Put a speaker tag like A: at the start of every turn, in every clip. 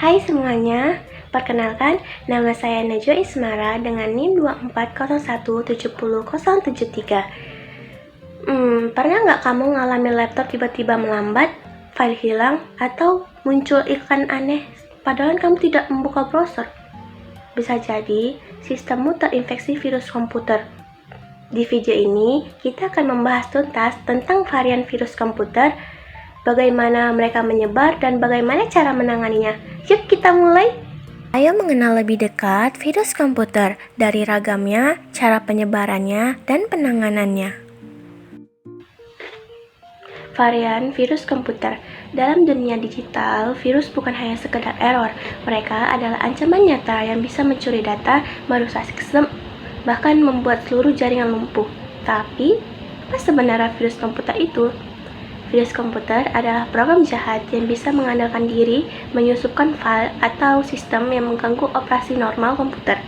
A: Hai semuanya, perkenalkan nama saya Najwa Ismara dengan NIM 240170073. Pernah nggak kamu ngalamin laptop tiba-tiba melambat, file hilang, atau muncul iklan aneh padahal kamu tidak membuka browser? Bisa jadi sistemmu terinfeksi virus komputer. Di video ini, kita akan membahas tuntas tentang varian virus komputer, bagaimana mereka menyebar, dan bagaimana cara menanganinya. Yuk kita mulai! Ayo mengenal lebih dekat virus komputer, dari ragamnya, cara penyebarannya, dan penanganannya. Varian virus komputer. Dalam dunia digital, virus bukan hanya sekedar error. Mereka adalah ancaman nyata yang bisa mencuri data, merusak sistem, bahkan membuat seluruh jaringan lumpuh. Tapi, apa sebenarnya virus komputer itu? Virus komputer adalah program jahat yang bisa mengandalkan diri, menyusupkan file atau sistem yang mengganggu operasi normal komputer.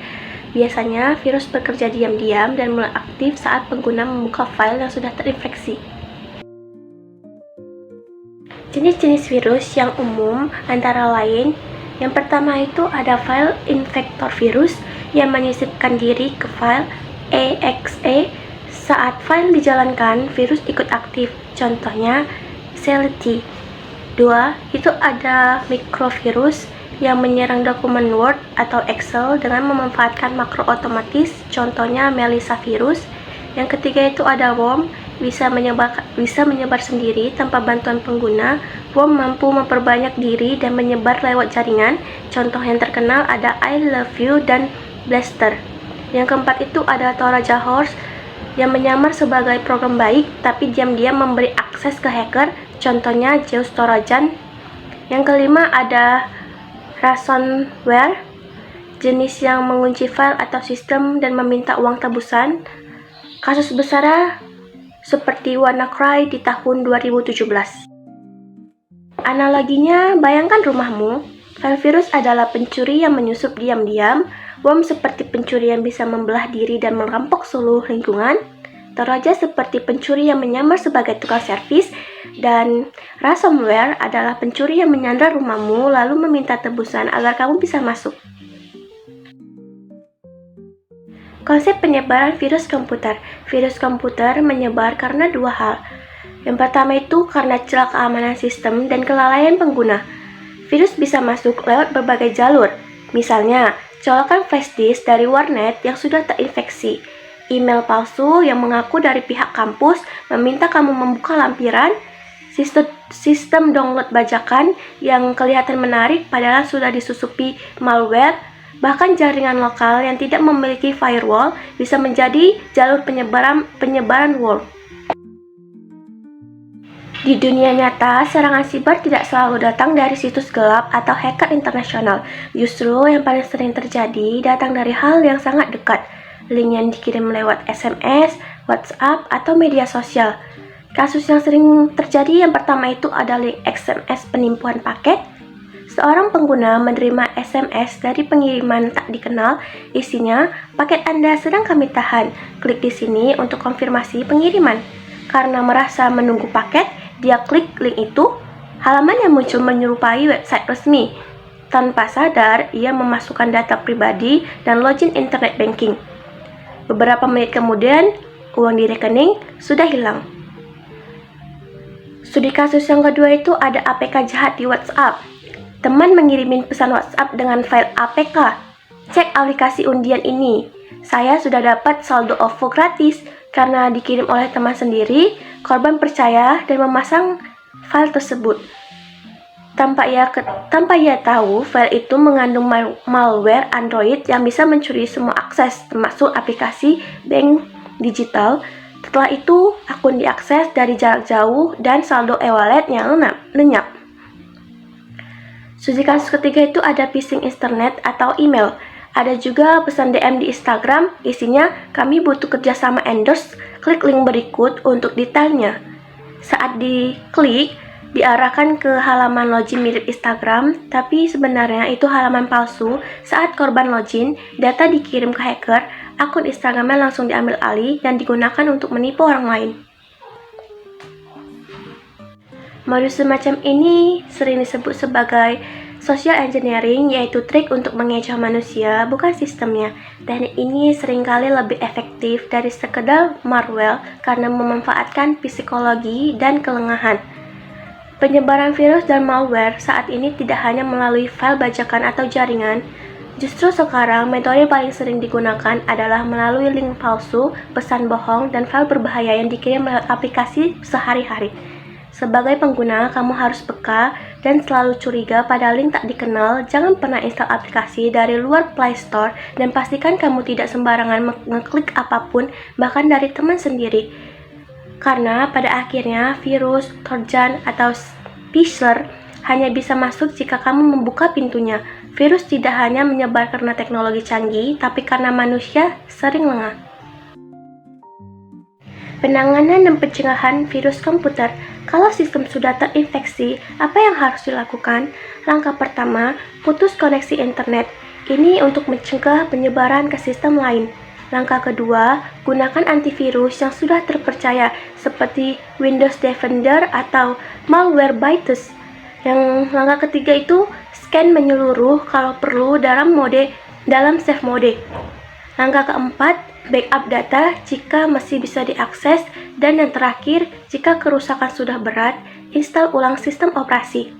A: Biasanya, virus bekerja diam-diam dan mulai aktif saat pengguna membuka file yang sudah terinfeksi. Jenis-jenis virus yang umum antara lain, yang pertama itu ada file infector virus yang menyisipkan diri ke file exe. Saat file dijalankan, virus ikut aktif. Contohnya, Celity. 2. Itu ada mikrovirus yang menyerang dokumen Word atau Excel dengan memanfaatkan makro otomatis. Contohnya, Melissa virus. Yang ketiga itu ada worm, bisa menyebar sendiri tanpa bantuan pengguna. Worm mampu memperbanyak diri dan menyebar lewat jaringan. Contoh yang terkenal ada I Love You dan Blaster. Yang keempat itu ada Trojan Horse yang menyamar sebagai program baik tapi diam-diam memberi akses ke hacker, contohnya Zeus Trojan. Yang kelima ada ransomware, jenis yang mengunci file atau sistem dan meminta uang tebusan. Kasus besar seperti WannaCry di tahun 2017. Analoginya, bayangkan rumahmu. File virus adalah pencuri yang menyusup diam-diam. Worm seperti pencuri yang bisa membelah diri dan merampok seluruh lingkungan. Trojan seperti pencuri yang menyamar sebagai tukang servis. Dan ransomware adalah pencuri yang menyandra rumahmu lalu meminta tebusan agar kamu bisa masuk. Konsep penyebaran virus komputer. Virus komputer menyebar karena dua hal. Yang pertama itu karena celah keamanan sistem dan kelalaian pengguna. Virus bisa masuk lewat berbagai jalur. Misalnya, colokan flash disk dari warnet yang sudah terinfeksi, email palsu yang mengaku dari pihak kampus meminta kamu membuka lampiran, sistem download bajakan yang kelihatan menarik padahal sudah disusupi malware, bahkan jaringan lokal yang tidak memiliki firewall bisa menjadi jalur penyebaran worm. Di dunia nyata, serangan siber tidak selalu datang dari situs gelap atau hacker internasional. Justru yang paling sering terjadi datang dari hal yang sangat dekat. Link yang dikirim lewat SMS, WhatsApp, atau media sosial. Kasus yang sering terjadi yang pertama itu ada link SMS penipuan paket. Seorang pengguna menerima SMS dari pengiriman tak dikenal, isinya, "Paket Anda sedang kami tahan. Klik di sini untuk konfirmasi pengiriman." Karena merasa menunggu paket, dia klik link itu. Halaman yang muncul menyerupai website resmi. Tanpa sadar, ia memasukkan data pribadi dan login internet banking. Beberapa menit kemudian, uang di rekening sudah hilang. Studi kasus yang kedua itu ada APK jahat di WhatsApp. Teman mengirimin pesan WhatsApp dengan file APK. Cek aplikasi undian ini. Saya sudah dapat saldo OVO gratis. Karena dikirim oleh teman sendiri, korban percaya dan memasang file tersebut. Tanpa ia tahu, file itu mengandung malware Android yang bisa mencuri semua akses, termasuk aplikasi bank digital. Setelah itu, akun diakses dari jarak jauh dan saldo e-wallet yang lenyap. Studi kasus ketiga itu ada phishing internet atau email. Ada juga pesan DM di Instagram, isinya, "Kami butuh kerjasama endorse, klik link berikut untuk detailnya." Saat diklik, diarahkan ke halaman login mirip Instagram, tapi sebenarnya itu halaman palsu. Saat korban login, data dikirim ke hacker, akun Instagramnya langsung diambil alih dan digunakan untuk menipu orang lain. Modus semacam ini sering disebut sebagai Social engineering yaitu trik untuk mengecoh manusia, bukan sistemnya. Teknik ini seringkali lebih efektif dari sekedar malware karena memanfaatkan psikologi dan kelengahan. Penyebaran virus dan malware saat ini tidak hanya melalui file bajakan atau jaringan. Justru sekarang metode paling sering digunakan adalah melalui link palsu, pesan bohong, dan file berbahaya yang dikirim lewat aplikasi sehari-hari. Sebagai pengguna, kamu harus peka dan selalu curiga pada link tak dikenal. Jangan pernah install aplikasi dari luar Play Store dan pastikan kamu tidak sembarangan mengeklik apapun, bahkan dari teman sendiri. Karena pada akhirnya virus, trojan, atau phishers hanya bisa masuk jika kamu membuka pintunya. Virus tidak hanya menyebar karena teknologi canggih, tapi karena manusia sering lengah. Penanganan dan pencegahan virus komputer. Kalau sistem sudah terinfeksi, apa yang harus dilakukan? Langkah pertama, putus koneksi internet. Ini untuk mencegah penyebaran ke sistem lain. Langkah kedua, gunakan antivirus yang sudah terpercaya seperti Windows Defender atau Malwarebytes. Langkah ketiga itu scan menyeluruh kalau perlu dalam safe mode. Langkah keempat, backup data jika masih bisa diakses, dan yang terakhir, jika kerusakan sudah berat, install ulang sistem operasi.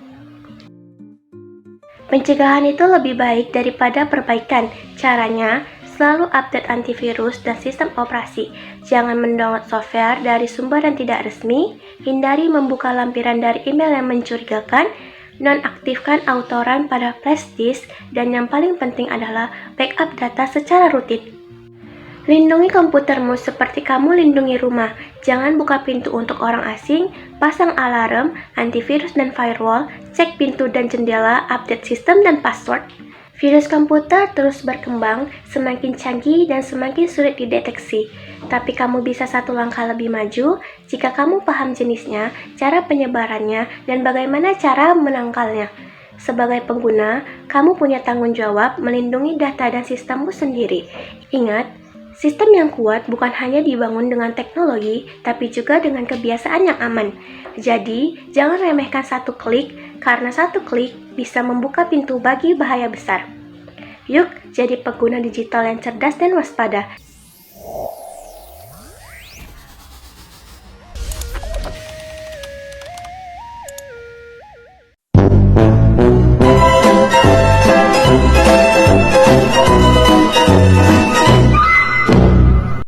A: Pencegahan itu lebih baik daripada perbaikan. Caranya, selalu update antivirus dan sistem operasi. Jangan mendownload software dari sumber yang tidak resmi, hindari membuka lampiran dari email yang mencurigakan, nonaktifkan autoran pada flash disk, dan yang paling penting adalah backup data secara rutin. Lindungi komputermu seperti kamu lindungi rumah. Jangan buka pintu untuk orang asing, pasang alarm, antivirus dan firewall, cek pintu dan jendela, update sistem dan password. Virus komputer terus berkembang, semakin canggih dan semakin sulit dideteksi. Tapi kamu bisa satu langkah lebih maju jika kamu paham jenisnya, cara penyebarannya, dan bagaimana cara menangkalnya. Sebagai pengguna, kamu punya tanggung jawab melindungi data dan sistemmu sendiri. Ingat, sistem yang kuat bukan hanya dibangun dengan teknologi, tapi juga dengan kebiasaan yang aman. Jadi, jangan remehkan satu klik, karena satu klik bisa membuka pintu bagi bahaya besar. Yuk, jadi pengguna digital yang cerdas dan waspada.